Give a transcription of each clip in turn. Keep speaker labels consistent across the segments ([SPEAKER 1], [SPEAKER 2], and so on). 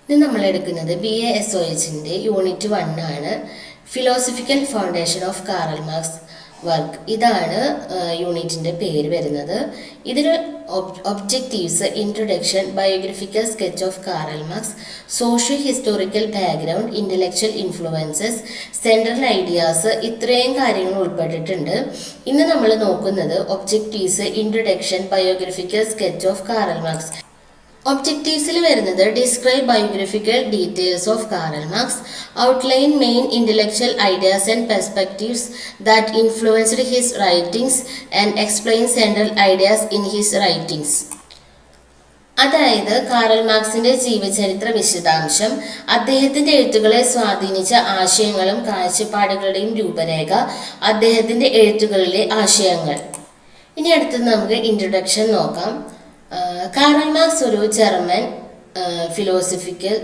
[SPEAKER 1] ഇത് നമ്മൾ എടുക്കുന്നത് BASOHന്റെ യൂണിറ്റ് 1 ആണ്. Philosophical foundation of Karl Marx work. ഇതാണ് യൂണിറ്റിന്റെ പേര് വരുന്നത്. ഇതിൽ objectives, introduction, biographical sketch of Karl Marx, socio historical background, intellectual influences, central ideas, ഇത്രയും കാര്യങ്ങൾ ഉൾപ്പെട്ടിട്ടുണ്ട്. ഇന്ന് നമ്മൾ നോക്കുന്നത് objectives, introduction, biographical sketch of Karl Marx. ഒബ്ജക്റ്റീവ്സിൽ വരുന്നത് describe biographical details of Karl Marx, outline main intellectual ideas and perspectives that influenced his writings and explain central ideas in his writings. അതായത് കാറൽ മാർക്സിന്റെ ജീവചരിത്ര വിശദാംശം, അദ്ദേഹത്തിന്റെ എഴുത്തുകളെ സ്വാധീനിച്ച ആശയങ്ങളും കാഴ്ചപ്പാടുകളുടെയും രൂപരേഖ, അദ്ദേഹത്തിന്റെ എഴുത്തുകളിലെ ആശയങ്ങൾ. ഇനി അടുത്തത് നമുക്ക് ഇൻട്രൊഡക്ഷൻ നോക്കാം. കാറൽ മാർക്സ് ഒരു ജർമ്മൻ ഫിലോസഫിക്കൽ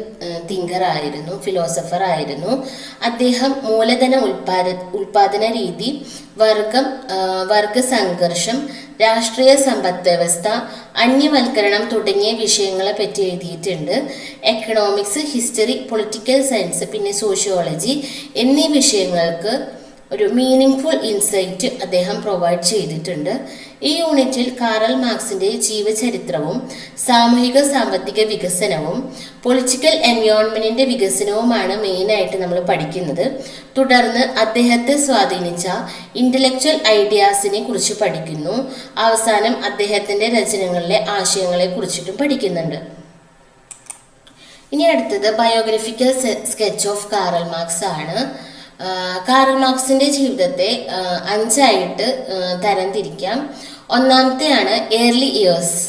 [SPEAKER 1] ഫിലോസഫർ ആയിരുന്നു. അദ്ദേഹം മൂലധന ഉൽപാദന രീതി, വർഗ സംഘർഷം, രാഷ്ട്രീയ സമ്പദ് വ്യവസ്ഥ, അന്യവൽക്കരണം തുടങ്ങിയ വിഷയങ്ങളെ പറ്റി എഴുതിയിട്ടുണ്ട്. എക്കണോമിക്സ്, ഹിസ്റ്ററി, പൊളിറ്റിക്കൽ സയൻസ്, പിന്നെ സോഷ്യോളജി എന്നീ വിഷയങ്ങൾക്ക് ഒരു മീനിങ്ഫുൾ ഇൻസൈറ്റ് അദ്ദേഹം പ്രൊവൈഡ് ചെയ്തിട്ടുണ്ട്. ഈ യൂണിറ്റിൽ കാറൽ മാർക്സിന്റെ ജീവചരിത്രവും സാമൂഹിക സാമ്പത്തിക വികസനവും പൊളിറ്റിക്കൽ എൻവയോൺമെന്റിന്റെ വികസനവുമാണ് മെയിനായിട്ട് നമ്മൾ പഠിക്കുന്നത്. തുടർന്ന് അദ്ദേഹത്തെ സ്വാധീനിച്ച ഇന്റലക്ച്വൽ ഐഡിയാസിനെ കുറിച്ച് പഠിക്കുന്നു. അവസാനം അദ്ദേഹത്തിന്റെ രചനകളിലെ ആശയങ്ങളെ കുറിച്ചിട്ടും പഠിക്കുന്നുണ്ട്. ഇനി അടുത്തത് biographical sketch of Karl marks ആണ്. കാറൽ മാർക്സിന്റെ ജീവിതത്തെ 5 തരംതിരിക്കാം. ഒന്നാമത്തെയാണ് ഏർലി ഇയേഴ്സ്.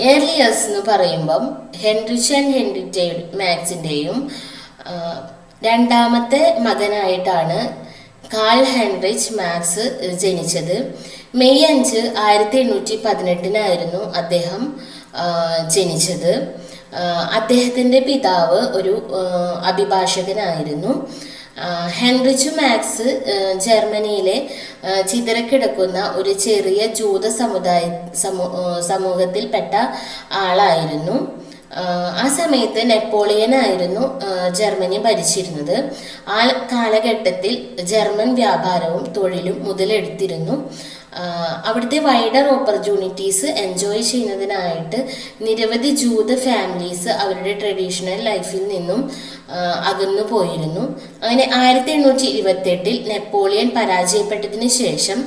[SPEAKER 1] ഏർലി ഇയേഴ്സ് എന്ന് പറയുമ്പം ഹെൻറിച്ച് ആൻഡ് ഹെൻറിറ്റ മാക്സിന്റെയും രണ്ടാമത്തെ മകനായിട്ടാണ് കാൾ ഹെൻറിച്ച് മാക്സ് ജനിച്ചത്. മെയ് 5, 1818 അദ്ദേഹം ജനിച്ചത്. അദ്ദേഹത്തിന്റെ പിതാവ് ഒരു അഭിഭാഷകനായിരുന്നു. ഹെൻറിച്ച് മാക്സ് ജർമ്മനിയിലെ ചിതറിക്കിടക്കുന്ന ഒരു ചെറിയ ജൂത സമൂഹത്തിൽപ്പെട്ട ആളായിരുന്നു. ആ സമയത്ത് നെപ്പോളിയൻ ആയിരുന്നു ജർമ്മനി ഭരിച്ചിരുന്നത്. ആ കാലഘട്ടത്തിൽ ജർമ്മൻ വ്യാപാരവും തൊഴിലും മുതലെടുത്തിരുന്നു. അവിടുത്തെ വൈഡർ ഓപ്പർച്യൂണിറ്റീസ് എൻജോയ് ചെയ്യുന്നതിനായിട്ട് നിരവധി ജൂത ഫാമിലീസ് അവരുടെ ട്രഡീഷണൽ ലൈഫിൽ നിന്നും അകന്നു പോയിരുന്നു. അങ്ങനെ 1828 നെപ്പോളിയൻ പരാജയപ്പെട്ടതിന് ശേഷം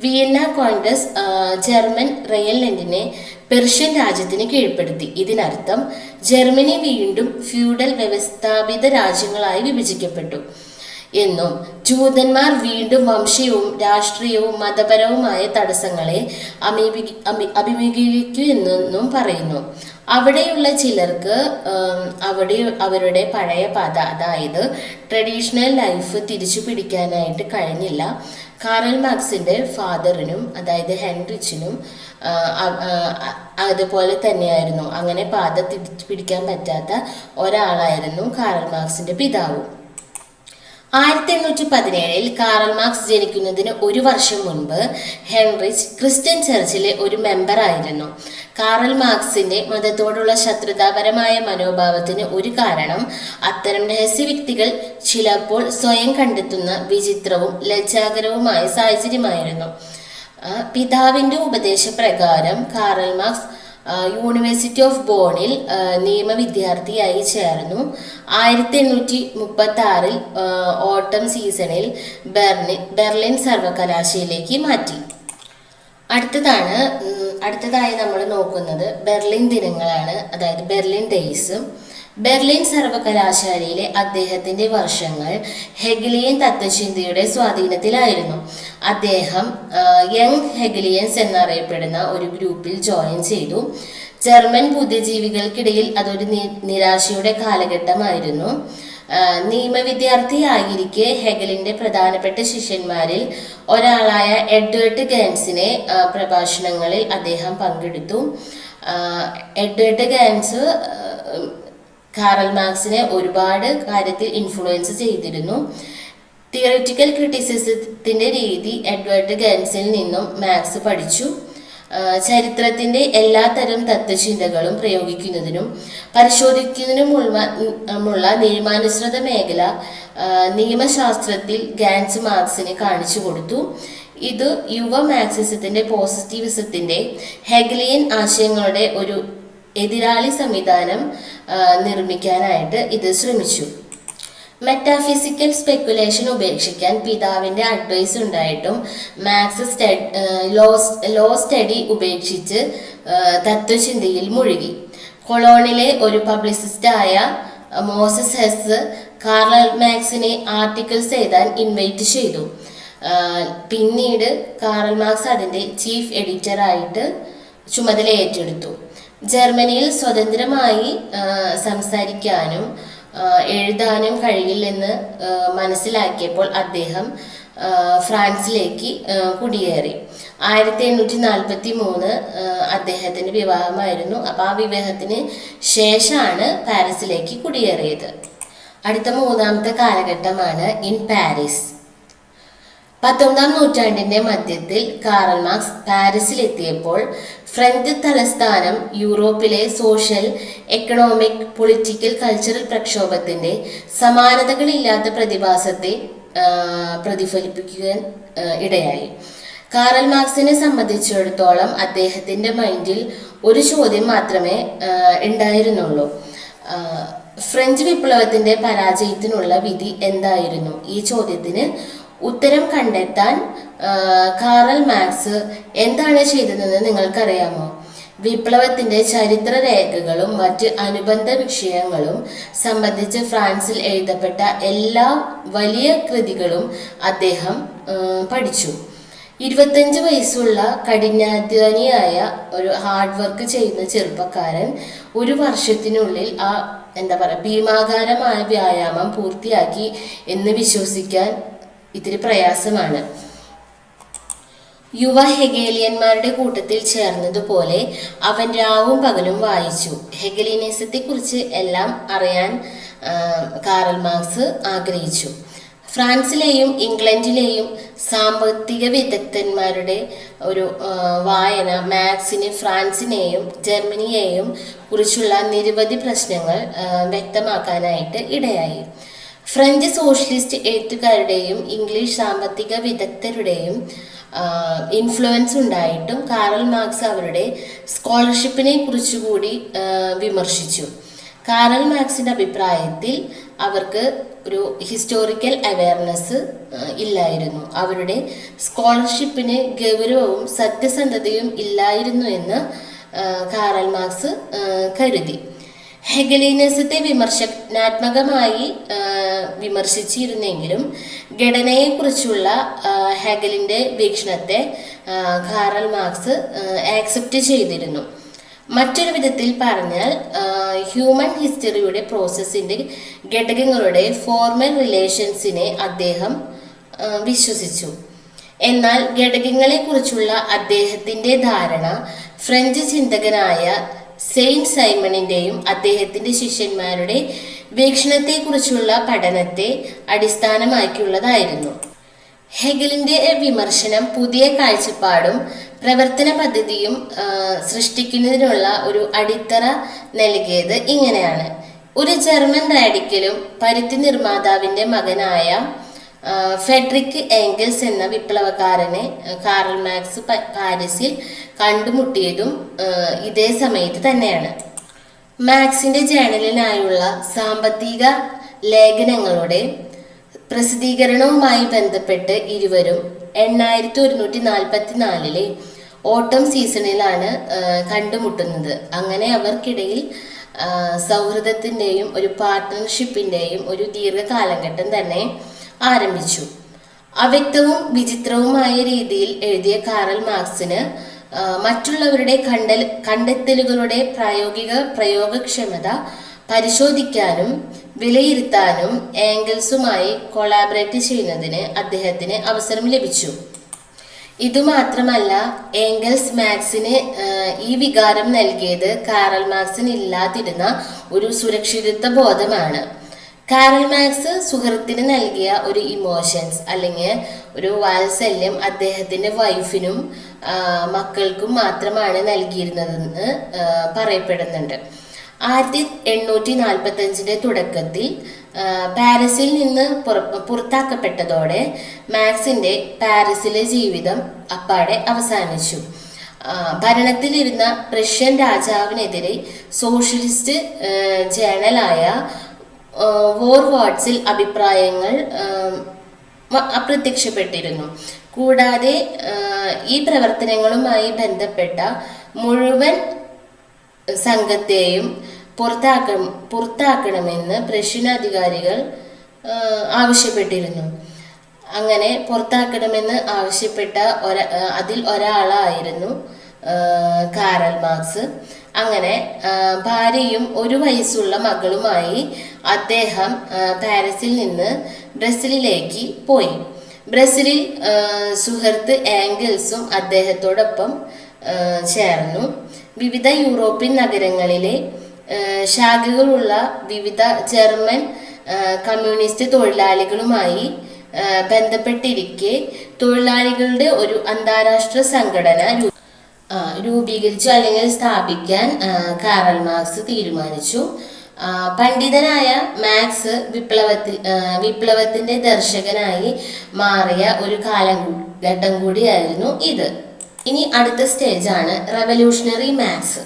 [SPEAKER 1] വിയന്ന കോൺഗ്രസ് ജർമ്മൻ റയൻലൻഡിനെ പെർഷ്യൻ രാജ്യത്തിന് കീഴ്പ്പെടുത്തി. ഇതിനർത്ഥം ജർമ്മനി വീണ്ടും ഫ്യൂഡൽ വ്യവസ്ഥാപിത രാജ്യങ്ങളായി വിഭജിക്കപ്പെട്ടു എന്നും ജൂതന്മാർ വീണ്ടും വംശീയവും രാഷ്ട്രീയവും മതപരവുമായ തടസ്സങ്ങളെ അഭിമുഖീകരിക്കുമെന്നും പറയുന്നു. അവിടെയുള്ള ചിലർക്ക് അവരുടെ പഴയ പാത, അതായത് ട്രഡീഷണൽ ലൈഫ് തിരിച്ചു പിടിക്കാനായിട്ട് കഴിഞ്ഞില്ല. കാറൽ മാർക്സിന്റെ ഫാദറിനും, അതായത് ഹെൻറിച്ചിനും അതുപോലെ തന്നെയായിരുന്നു. അങ്ങനെ പാത തിരിച്ചു പിടിക്കാൻ പറ്റാത്ത ഒരാളായിരുന്നു കാറൽ മാർക്സിന്റെ പിതാവും. 1817 കാറൽ മാർക്സ് ജനിക്കുന്നതിന് 1 വർഷം മുൻപ് ഹെൻറിച്ച് ക്രിസ്ത്യൻ ചർച്ചിലെ ഒരു മെമ്പർ ആയിരുന്നു. കാറൽ മാർക്സിന്റെ മതത്തോടുള്ള ശത്രുതാപരമായ മനോഭാവത്തിന് ഒരു കാരണം അത്തരം രഹസ്യ വ്യക്തികൾ ചിലപ്പോൾ സ്വയം കണ്ടെത്തുന്ന വിചിത്രവും ലജ്ജാകരവുമായ സാഹചര്യമായിരുന്നു. പിതാവിന്റെ ഉപദേശപ്രകാരം കാറൽ മാർക്സ് യൂണിവേഴ്സിറ്റി ഓഫ് ബോണിൽ നിയമ വിദ്യാർത്ഥിയായി ചേർന്നു. 1836 ഓട്ടം സീസണിൽ ബെർലിൻ സർവകലാശാലയിലേക്ക് മാറ്റി. അടുത്തതായി നമ്മൾ നോക്കുന്നത് ബെർലിൻ ദിനങ്ങളാണ്, അതായത് ബെർലിൻ ഡേയ്സ്. ബെർലിൻ സർവകലാശാലയിലെ അദ്ദേഹത്തിന്റെ വർഷങ്ങൾ ഹെഗലിയൻ തത്വചിന്തയുടെ സ്വാധീനത്തിലായിരുന്നു. അദ്ദേഹം യങ് ഹെഗലിയൻസ് എന്നറിയപ്പെടുന്ന ഒരു ഗ്രൂപ്പിൽ ജോയിൻ ചെയ്തു. ജർമ്മൻ ബുദ്ധിജീവികൾക്കിടയിൽ അതൊരു നിരാശയുടെ കാലഘട്ടമായിരുന്നു. നിയമവിദ്യാർത്ഥിയായിരിക്കെ ഹെഗലിന്റെ പ്രധാനപ്പെട്ട ശിഷ്യന്മാരിൽ ഒരാളായ എഡ്വേർഡ് ഗാൻസിനെ പ്രഭാഷണങ്ങളിൽ അദ്ദേഹം പങ്കെടുത്തു. എഡ്വേർഡ് ഗാൻസ് കാറൽ മാർക്സിനെ ഒരുപാട് കാര്യത്തിൽ ഇൻഫ്ലുവൻസ് ചെയ്തിരുന്നു. തിയറിറ്റിക്കൽ ക്രിറ്റിസിസത്തിന്റെ രീതി എഡ്വേർഡ് ഗാൻസിൽ നിന്നും മാർക്സ് പഠിച്ചു. ചരിത്രത്തിൻ്റെ എല്ലാത്തരം തത്വചിന്തകളും പ്രയോഗിക്കുന്നതിനും പരിശോധിക്കുന്നതിനുമുള്ള നിയമാനുസൃത മേഖല നിയമശാസ്ത്രത്തിൽ ഗാൻസ് മാർക്സിന് കാണിച്ചു കൊടുത്തു. ഇത് യുവ മാർക്സിസത്തിൻ്റെ പോസിറ്റിവിസത്തിൻ്റെ ഹെഗലിയൻ ആശയങ്ങളുടെ ഒരു എതിരാളി സംവിധാനം നിർമ്മിക്കാനായിട്ട് ഇത് ശ്രമിച്ചു. മെറ്റാഫിസിക്കൽ സ്പെക്കുലേഷൻ ഉപേക്ഷിക്കാൻ പിതാവിൻ്റെ അഡ്വൈസ് ഉണ്ടായിട്ടും മാർക്സ് ലോ സ്റ്റഡി ഉപേക്ഷിച്ച് തത്വചിന്തയിൽ മുഴുകി. കൊളോണിലെ ഒരു പബ്ലിസിസ്റ്റായ മോസസ് ഹെസ് കാർൽ മാർക്സിനെ ആർട്ടിക്കിൾസ് എഴുതാൻ ഇൻവൈറ്റ് ചെയ്തു. പിന്നീട് കാർൽ മാർക്സ് അതിൻ്റെ ചീഫ് എഡിറ്ററായിട്ട് ചുമതല ഏറ്റെടുത്തു. ജർമ്മനിയിൽ സ്വതന്ത്രമായി സംസാരിക്കാനും എഴുതാനും കഴിയില്ലെന്ന് മനസ്സിലാക്കിയപ്പോൾ അദ്ദേഹം ഫ്രാൻസിലേക്ക് കുടിയേറി. 1843 അദ്ദേഹത്തിൻ്റെ വിവാഹമായിരുന്നു. അപ്പോൾ ആ വിവാഹത്തിന് ശേഷമാണ് പാരീസിലേക്ക് കുടിയേറിയത്. അടുത്ത മൂന്നാമത്തെ കാലഘട്ടമാണ് ഇൻ പാരീസ്. 19ാം നൂറ്റാണ്ടിൻ്റെ മധ്യത്തിൽ കാർൽ മാർക്സ് പാരീസിലെത്തിയപ്പോൾ ഫ്രഞ്ച് തലസ്ഥാനം യൂറോപ്പിലെ സോഷ്യൽ, എക്കണോമിക്, പൊളിറ്റിക്കൽ, കൾച്ചറൽ പ്രക്ഷോഭത്തിൻ്റെ സമാനതകളില്ലാത്ത പ്രതിഭാസത്തെ പ്രതിഫലിപ്പിക്കാൻ ഇടയായി. കാർൽ മാർക്സിനെ സംബന്ധിച്ചിടത്തോളം അദ്ദേഹത്തിൻ്റെ മൈൻഡിൽ ഒരു ചോദ്യം മാത്രമേ ഉണ്ടായിരുന്നുള്ളൂ: ഫ്രഞ്ച് വിപ്ലവത്തിൻ്റെ പരാജയത്തിനുള്ള വിധി എന്തായിരുന്നു? ഈ ചോദ്യത്തിന് ഉത്തരം കണ്ടെത്താൻ കാർൽ മാർക്സ് എന്താണ് ചെയ്തതെന്ന് നിങ്ങൾക്കറിയാമോ? വിപ്ലവത്തിൻ്റെ ചരിത്രരേഖകളും മറ്റ് അനുബന്ധ വിഷയങ്ങളും സംബന്ധിച്ച് ഫ്രാൻസിൽ എഴുതപ്പെട്ട എല്ലാ വലിയ കൃതികളും അദ്ദേഹം പഠിച്ചു. 25 വയസ്സുള്ള കഠിനാധ്വാനിയായ ഒരു ഹാർഡ് വർക്ക് ചെയ്യുന്ന ചെറുപ്പക്കാരൻ ഒരു വർഷത്തിനുള്ളിൽ ഭീമാകാരമായ വ്യായാമം പൂർത്തിയാക്കി എന്ന് വിശ്വസിക്കാൻ ഇത്തിരി പ്രയാസമാണ്. യുവ ഹെഗേലിയന്മാരുടെ കൂട്ടത്തിൽ ചേർന്നതുപോലെ അവൻ രാവും പകലും വായിച്ചു. ഹെഗലിനിസത്തെക്കുറിച്ച് എല്ലാം അറിയാൻ കാർൽ മാർക്സ് ആഗ്രഹിച്ചു. ഫ്രാൻസിലെയും ഇംഗ്ലണ്ടിലെയും സാമ്പത്തിക വിദഗ്ധന്മാരുടെ ഒരു വായന മാർക്സിന് ഫ്രാൻസിനെയും ജർമ്മനിയെയും കുറിച്ചുള്ള നിരവധി പ്രശ്നങ്ങൾ വ്യക്തമാക്കാനായിട്ട് ഇടയായി. ഫ്രഞ്ച് സോഷ്യലിസ്റ്റ് എഴുത്തുകാരുടെയും ഇംഗ്ലീഷ് സാമ്പത്തിക വിദഗ്ധരുടെയും ഇൻഫ്ലുവൻസ് ഉണ്ടായിട്ടും കാർൽ മാർക്സ് അവരുടെ സ്കോളർഷിപ്പിനെ കുറിച്ചുകൂടി വിമർശിച്ചു. കാർൽ മാർക്സിൻ്റെ അഭിപ്രായത്തിൽ അവർക്ക് ഒരു ഹിസ്റ്റോറിക്കൽ അവയർനെസ് ഇല്ലായിരുന്നു. അവരുടെ സ്കോളർഷിപ്പിന് ഗൗരവവും സത്യസന്ധതയും ഇല്ലായിരുന്നു എന്ന് കാർൽ മാർക്സ് കരുതി. ഹെഗലിനിസത്തെ വിമർശനാത്മകമായി വിമർശിച്ചിരുന്നെങ്കിലും ഘടനയെക്കുറിച്ചുള്ള ഹെഗലിൻ്റെ വീക്ഷണത്തെ കാർൽ മാർക്സ് ആക്സെപ്റ്റ് ചെയ്തിരുന്നു. മറ്റൊരു വിധത്തിൽ പറഞ്ഞാൽ ഹ്യൂമൻ ഹിസ്റ്ററിയുടെ പ്രോസസ്സിൻ്റെ ഘടകങ്ങളുടെ ഫോർമൽ റിലേഷൻസിനെ അദ്ദേഹം വിശ്വസിച്ചു. എന്നാൽ ഘടകങ്ങളെക്കുറിച്ചുള്ള അദ്ദേഹത്തിൻ്റെ ധാരണ ഫ്രഞ്ച് ചിന്തകനായ സെയിൻറ്റ് സൈമണിൻ്റെയും അദ്ദേഹത്തിൻ്റെ ശിഷ്യന്മാരുടെ വീക്ഷണത്തെക്കുറിച്ചുള്ള പഠനത്തെ അടിസ്ഥാനമാക്കിയുള്ളതായിരുന്നു. ഹെഗലിൻ്റെ വിമർശനം പുതിയ കാഴ്ചപ്പാടും പ്രവർത്തന പദ്ധതിയും സൃഷ്ടിക്കുന്നതിനുള്ള ഒരു അടിത്തറ നൽകിയത് ഇങ്ങനെയാണ്. ഒരു ജർമ്മൻ റാഡിക്കലും പരുത്തി നിർമ്മാതാവിൻ്റെ മകനായ ഫെഡറിക് ഏംഗൽസ് എന്ന വിപ്ലവകാരനെ കാർൽ മാർക്സ് പാരീസിൽ കണ്ടുമുട്ടിയതും ഇതേ സമയത്ത് തന്നെയാണ്. മാർക്സിൻ്റെ ജേണലിനായുള്ള സാമ്പത്തിക ലേഖനങ്ങളുടെ പ്രസിദ്ധീകരണവുമായി ബന്ധപ്പെട്ട് ഇരുവരും 1844 ഓട്ടം സീസണിലാണ് കണ്ടുമുട്ടുന്നത്. അങ്ങനെ അവർക്കിടയിൽ സൗഹൃദത്തിൻ്റെയും ഒരു പാർട്ട്ണർഷിപ്പിൻ്റെയും ഒരു ദീർഘകാലഘട്ടം തന്നെ ആരംഭിച്ചു. അവ്യക്തവും വിചിത്രവുമായ രീതിയിൽ എഴുതിയ കാർൽ മാർക്സിന് മറ്റുള്ളവരുടെ കണ്ടെത്തലുകളുടെ പ്രയോഗക്ഷമത പരിശോധിക്കാനും വിലയിരുത്താനും ഏംഗൽസുമായി കൊളാബറേറ്റ് ചെയ്യുന്നതിന് അദ്ദേഹത്തിന് അവസരം ലഭിച്ചു. ഇതുമാത്രമല്ല, ഏംഗൽസ് മാർക്സിന് ഈ വികാരം നൽകിയത് കാർൽ മാർക്സിന് ഇല്ലാതിരുന്ന ഒരു സുരക്ഷിതത്വ ബോധമാണ്. കാർൽ മാർക്സ് സുഹൃത്തിന് നൽകിയ ഒരു ഇമോഷൻസ് അല്ലെങ്കിൽ ഒരു വാത്സല്യം അദ്ദേഹത്തിൻ്റെ വൈഫിനും മക്കൾക്കും മാത്രമാണ് നൽകിയിരുന്നതെന്ന് പറയപ്പെടുന്നുണ്ട്. 1845 തുടക്കത്തിൽ പാരീസിൽ നിന്ന് പുറത്താക്കപ്പെട്ടതോടെ മാക്സിന്റെ പാരീസിലെ ജീവിതം അപ്പാടെ അവസാനിച്ചു. ഭരണത്തിലിരുന്ന റഷ്യൻ രാജാവിനെതിരെ സോഷ്യലിസ്റ്റ് ജേണലായ വോർവാർഡ്സിൽ അഭിപ്രായങ്ങൾ അപ്രത്യക്ഷപ്പെട്ടിരുന്നു. കൂടാതെ ഈ പ്രവർത്തനങ്ങളുമായി ബന്ധപ്പെട്ട മുഴുവൻ സംഘത്തെയും പുറത്താക്കണമെന്ന് പ്രഷ്യൻ അധികാരികൾ ആവശ്യപ്പെട്ടിരുന്നു. അങ്ങനെ പുറത്താക്കണമെന്ന് ആവശ്യപ്പെട്ട അതിൽ ഒരാളായിരുന്നു കാറൽ മാർക്സ്. അങ്ങനെ ഭാര്യയും 1 വയസ്സുള്ള മകളുമായി അദ്ദേഹം പാരീസിൽ നിന്ന് ബ്രസീലിലേക്ക് പോയി. ബ്രസീലിൽ സുഹൃത്ത് ആംഗൽസും അദ്ദേഹത്തോടൊപ്പം ചേർന്നു. വിവിധ യൂറോപ്യൻ നഗരങ്ങളിലെ ശാഖകളുള്ള വിവിധ ജർമ്മൻ കമ്മ്യൂണിസ്റ്റ് തൊഴിലാളികളുമായി ബന്ധപ്പെട്ടിരിക്കെ തൊഴിലാളികളുടെ ഒരു അന്താരാഷ്ട്ര സംഘടന രൂപീകരിച്ചു അല്ലെങ്കിൽ സ്ഥാപിക്കാൻ കാറൽ മാർക്സ് തീരുമാനിച്ചു. പണ്ഡിതനായ മാക്സ് വിപ്ലവത്തിന്റെ ദർശകനായി മാറിയ ഒരു കാലഘട്ടം കൂടിയായിരുന്നു ഇത്. ഇനി അടുത്ത സ്റ്റേജാണ് revolutionary Marx.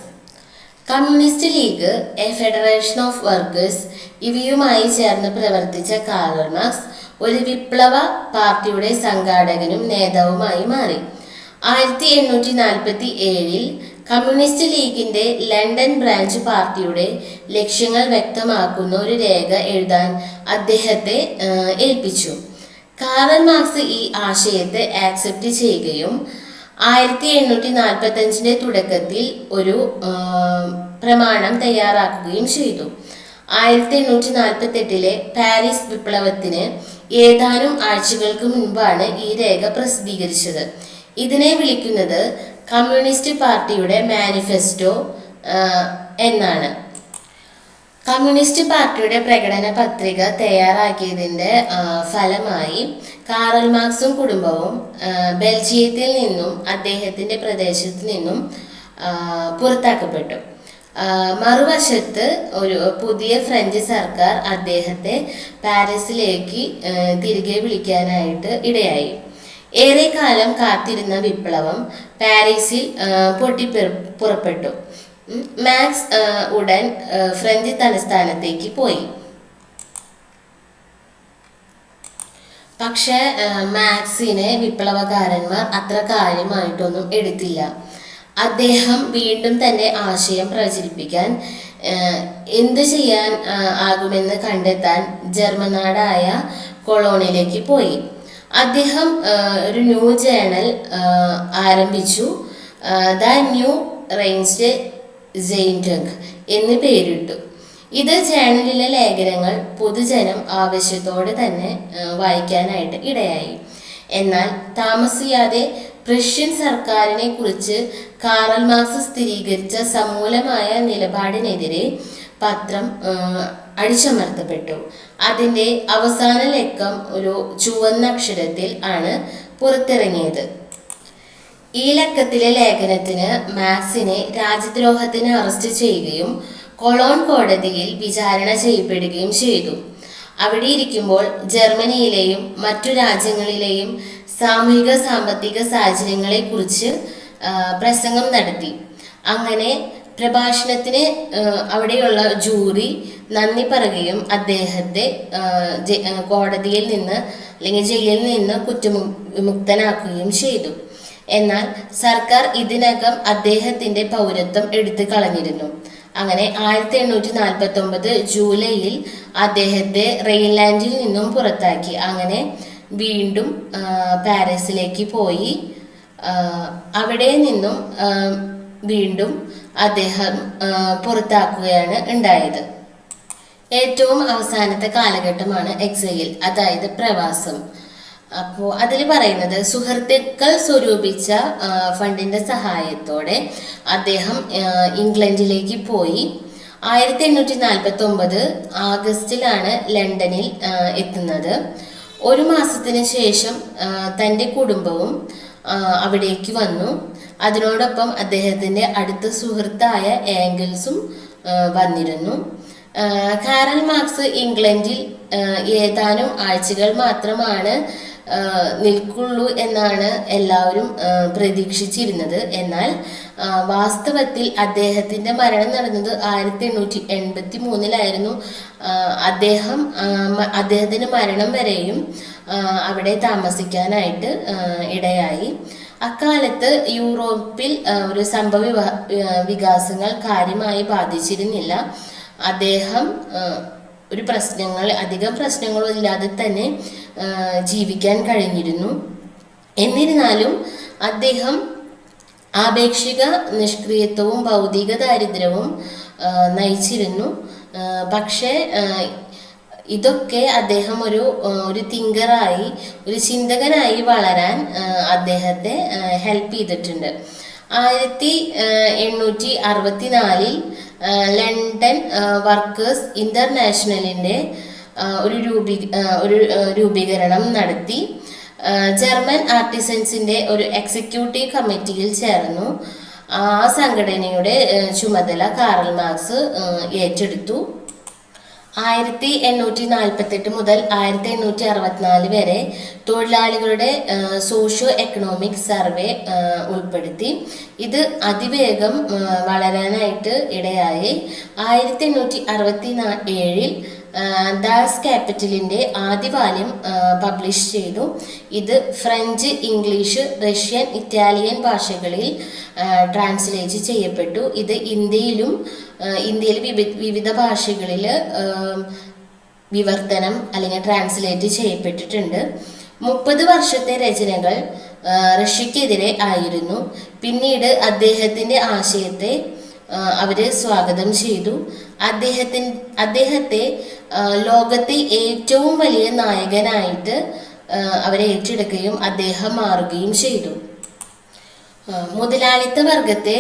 [SPEAKER 1] Communist league, a federation of workers ഇവയുമായി ചേർന്ന് പ്രവർത്തിച്ച കാറൽ മാർക്സ് ഒരു വിപ്ലവ പാർട്ടിയുടെ സംഘാടകനും നേതാവുമായി മാറി. 1847 കമ്മ്യൂണിസ്റ്റ് ലീഗിന്റെ ലണ്ടൻ ബ്രാഞ്ച് പാർട്ടിയുടെ ലക്ഷ്യങ്ങൾ വ്യക്തമാക്കുന്ന ഒരു രേഖ എഴുതാൻ അദ്ദേഹത്തെ ഏൽപ്പിച്ചു. കാറൽ മാർക്സ് ഈ ആശയത്തെ ആക്സെപ്റ്റ് ചെയ്യുകയും 1845 തുടക്കത്തിൽ ഒരു പ്രമാണം തയ്യാറാക്കുകയും ചെയ്തു. 1848 പാരീസ് വിപ്ലവത്തിന് ഏതാനും ആഴ്ചകൾക്ക് മുൻപാണ് ഈ രേഖ പ്രസിദ്ധീകരിച്ചത്. ഇതിനെ വിളിക്കുന്നത് കമ്മ്യൂണിസ്റ്റ് പാർട്ടിയുടെ മാനിഫെസ്റ്റോ എന്നാണ്. കമ്മ്യൂണിസ്റ്റ് പാർട്ടിയുടെ പ്രകടന പത്രിക തയ്യാറാക്കിയതിൻ്റെ ഫലമായി കാറൽ മാർക്സും കുടുംബവും ബെൽജിയത്തിൽ നിന്നും അദ്ദേഹത്തിൻ്റെ പ്രദേശത്ത് നിന്നും പുറത്താക്കപ്പെട്ടു. മറുവശത്ത് ഒരു പുതിയ ഫ്രഞ്ച് സർക്കാർ അദ്ദേഹത്തെ പാരീസിലേക്ക് തിരികെ വിളിക്കാനായിട്ട് ഇടയായി. ഏറെക്കാലം കാത്തിരുന്ന വിപ്ലവം പാരീസിൽ പുറപ്പെട്ടു. മാക്സ് ഉടൻ ഫ്രഞ്ച് തലസ്ഥാനത്തേക്ക് പോയി. പക്ഷെ മാക്സിനെ വിപ്ലവകാരന്മാർ അത്ര കാര്യമായിട്ടൊന്നും എടുത്തില്ല. അദ്ദേഹം വീണ്ടും തന്റെ ആശയം പ്രചരിപ്പിക്കാൻ എന്ത് ചെയ്യാൻ ആകുമെന്ന് കണ്ടെത്താൻ ജർമ്മനാടായ കൊളോണിലേക്ക് പോയി. അദ്ദേഹം ഒരു ന്യൂ ജേണൽ ആരംഭിച്ചു. ദ ന്യൂ റൈൻസ്റ്റ് സൈന്റിഗ് എന്ന് പേരിട്ടു. ഇത് ജേണലിലെ ലേഖനങ്ങൾ പൊതുജനം ആവശ്യത്തോടെ തന്നെ വായിക്കാനായിട്ട് ഇടയായി. എന്നാൽ താമസിയാതെ പ്രഷ്യൻ സർക്കാരിനെ കുറിച്ച് കാറൽ മാർക്സ് സ്ഥിരീകരിച്ച സമൂലമായ നിലപാടിനെതിരെ പത്രം അടിച്ചമർത്തപ്പെട്ടു. അതിൻ്റെ അവസാന ലക്കം ഒരു ചുവന്ന അക്ഷരത്തിൽ ആണ് പുറത്തിറങ്ങിയത്. ഈ ലക്കത്തിലെ ലേഖനത്തിന് മാക്സിനെ രാജ്യദ്രോഹത്തിന് അറസ്റ്റ് ചെയ്യുകയും കൊളോൺ കോടതിയിൽ വിചാരണ ചെയ്യപ്പെടുകയും ചെയ്തു. അവിടെ ഇരിക്കുമ്പോൾ ജർമ്മനിയിലെയും മറ്റു രാജ്യങ്ങളിലെയും സാമൂഹിക സാമ്പത്തിക സാഹചര്യങ്ങളെക്കുറിച്ച് പ്രസംഗം നടത്തി. അങ്ങനെ പ്രഭാഷണത്തിന് അവിടെയുള്ള ജൂറി നന്ദി പറയുകയും അദ്ദേഹത്തെ കോടതിയിൽ നിന്ന് അല്ലെങ്കിൽ ജയിലിൽ നിന്ന് കുറ്റമുക്തനാക്കുകയും ചെയ്തു. എന്നാൽ സർക്കാർ ഇതിനകം അദ്ദേഹത്തിന്റെ പൗരത്വം എടുത്തു കളഞ്ഞിരുന്നു. അങ്ങനെ 1849 ജൂലൈയിൽ അദ്ദേഹത്തെ റെയിൻലാൻഡിൽ നിന്നും പുറത്താക്കി. അങ്ങനെ വീണ്ടും പാരീസിലേക്ക് പോയി. അവിടെ നിന്നും വീണ്ടും അദ്ദേഹം പുറത്താക്കുകയാണ് ഉണ്ടായത്. ഏറ്റവും അവസാനത്തെ കാലഘട്ടമാണ് എക്സൈൽ, അതായത് പ്രവാസം. അപ്പോൾ അതിൽ പറയുന്നത് സുഹൃത്തുക്കൾ സ്വരൂപിച്ച ഫണ്ടിന്റെ സഹായത്തോടെ അദ്ദേഹം ഇംഗ്ലണ്ടിലേക്ക് പോയി. 1849 ആഗസ്റ്റിലാണ് ലണ്ടനിൽ എത്തുന്നത്. ഒരു മാസത്തിന് ശേഷം തൻ്റെ കുടുംബവും അവിടേക്ക് വന്നു. അതിനോടൊപ്പം അദ്ദേഹത്തിൻ്റെ അടുത്ത സുഹൃത്തായ ഏംഗൽസും വന്നിരുന്നു. കാരൽ മാർക്സ് ഇംഗ്ലണ്ടിൽ ഏതാനും ആഴ്ചകൾ മാത്രമാണ് നിൽക്കുള്ളൂ എന്നാണ് എല്ലാവരും പ്രതീക്ഷിച്ചിരുന്നത്. എന്നാൽ വാസ്തവത്തിൽ അദ്ദേഹത്തിൻ്റെ മരണം നടന്നത് 1883 അദ്ദേഹത്തിൻ്റെ മരണം വരെയും അവിടെ താമസിക്കാനായിട്ട് ഇടയായി. അക്കാലത്ത് യൂറോപ്പിൽ ഒരു സംഭവ വികാസങ്ങൾ കാര്യമായി ബാധിച്ചിരുന്നില്ല. അദ്ദേഹം അധികം പ്രശ്നങ്ങളും ഇല്ലാതെ തന്നെ ജീവിക്കാൻ കഴിഞ്ഞിരുന്നു. എന്നിരുന്നാലും അദ്ദേഹം ആപേക്ഷിക നിഷ്ക്രിയത്വവും ഭൗതിക ദാരിദ്ര്യവും നയിച്ചിരുന്നു. പക്ഷേ ഇതൊക്കെ അദ്ദേഹം ഒരു തിങ്കറായി, ഒരു ചിന്തകനായി വളരാൻ അദ്ദേഹത്തെ ഹെൽപ്പ് ചെയ്തിട്ടുണ്ട്. 1864 ലണ്ടൻ വർക്കേഴ്സ് ഇന്റർനാഷണലിൻ്റെ ഒരു രൂപീകരണം നടത്തി. ജർമ്മൻ ആർട്ടിസൻസിൻ്റെ ഒരു എക്സിക്യൂട്ടീവ് കമ്മിറ്റിയിൽ ചേർന്നു. ആ സംഘടനയുടെ ചുമതല കാറൽ മാർക്സ് ഏറ്റെടുത്തു. 1848 മുതൽ 1864 വരെ തൊഴിലാളികളുടെ സോഷ്യോ എക്കണോമിക് സർവേ ഉൾപ്പെടുത്തി. ഇത് അതിവേഗം വളരാനായിട്ട് ഇടയായി. 1867 ദാസ് ക്യാപിറ്റലിൻ്റെ ആദ്യ വാല്യം പബ്ലിഷ് ചെയ്തു. ഇത് ഫ്രഞ്ച്, ഇംഗ്ലീഷ്, റഷ്യൻ, ഇറ്റാലിയൻ ഭാഷകളിൽ ട്രാൻസ്ലേറ്റ് ചെയ്യപ്പെട്ടു. ഇത് ഇന്ത്യയിൽ വിവിധ ഭാഷകളിൽ വിവർത്തനം അല്ലെങ്കിൽ ട്രാൻസ്ലേറ്റ് ചെയ്യപ്പെട്ടിട്ടുണ്ട്. 30 വർഷത്തെ രചനകൾ റഷ്യക്കെതിരെ ആയിരുന്നു. പിന്നീട് അദ്ദേഹത്തിൻ്റെ ആശയത്തെ അവർ സ്വാഗതം ചെയ്തു. അദ്ദേഹത്തെ ലോകത്തെ ഏറ്റവും വലിയ നായകനായിട്ട് അവരെ ഏറ്റെടുക്കുകയും അദ്ദേഹം മാറുകയും ചെയ്തു. മുതലാളിത്ത വർഗത്തെ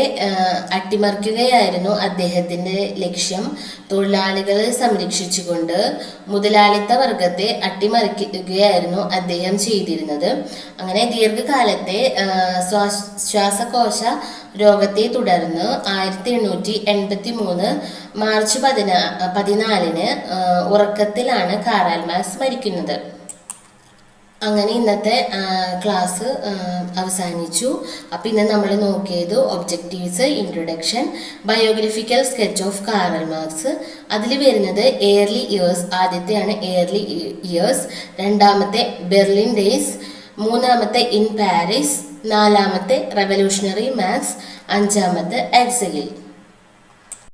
[SPEAKER 1] അട്ടിമറിക്കുകയായിരുന്നു അദ്ദേഹത്തിൻ്റെ ലക്ഷ്യം. തൊഴിലാളികളെ സംരക്ഷിച്ചുകൊണ്ട് മുതലാളിത്ത വർഗത്തെ അട്ടിമറിക്കുകയായിരുന്നു അദ്ദേഹം ചെയ്തിരുന്നത്. അങ്ങനെ ദീർഘകാലത്തെ ശ്വാസകോശ രോഗത്തെ തുടർന്ന് 1883 മാർച്ച് 14 ഉറക്കത്തിലാണ് കാറൽ മാർക്സ് മരിക്കുന്നത്. അങ്ങനെ ഇന്നത്തെ ക്ലാസ് അവസാനിച്ചു. അപ്പോൾ ഇന്ന് നമ്മൾ നോക്കിയത് objectives, introduction, biographical sketch of Karl marks. അതിൽ വരുന്നത് എയർലി ഇയേഴ്സ്. ആദ്യത്തെയാണ് എയർലി ഇയേഴ്സ്, രണ്ടാമത്തെ ബെർലിൻ ഡേയ്സ്, മൂന്നാമത്തെ ഇൻ പാരീസ്, നാലാമത്തെ റെവല്യൂഷണറി മാർക്സ്, അഞ്ചാമത്തെ എക്സൈൽ.